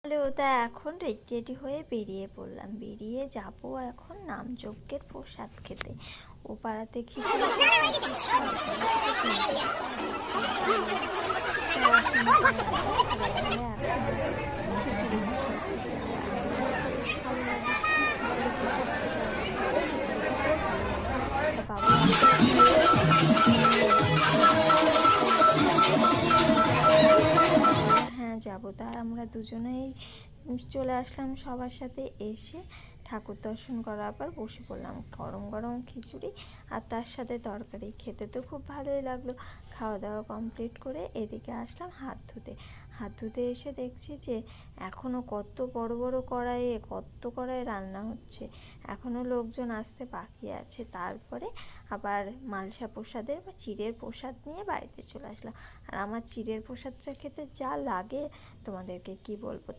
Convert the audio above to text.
তা এখন রেডি হয়ে বেরিয়ে পড়লাম। বেরিয়ে যাব এখন নামযজ্ঞের প্রসাদ খেতে। ও পাড়াতে খিচুড়ি প্রসাদ দিচ্ছে, ওই পাড়াতে কিনতে সবাই মিলে এখন খিচুড়ি প্রসাদ খেতে যাবো। বেশ ভালো লাগে বাবু হ্যাঁ যাবো। তা আমরা দুজনেই চলে আসলাম সবার সাথে। এসে ঠাকুর দর্শন করার পর বসে পড়লাম। গরম গরম খিচুড়ি আর তার সাথে তরকারি, খেতে তো খুব ভালোই লাগলো। খাওয়া দাওয়া কমপ্লিট করে এদিকে আসলাম হাত ধুতে এসে দেখছি যে এখনও কত বড় বড় কড়াইয়ে রান্না হচ্ছে। এখনও লোকজন আসতে বাকি আছে। তারপরে আবার মালসা প্রসাদের বা চিড়ের প্রসাদ নিয়ে বাড়িতে চলে আসলাম। আর আমার চিড়ের প্রসাদটা খেতে যা লাগে তোমাদেরকে কি বলবো।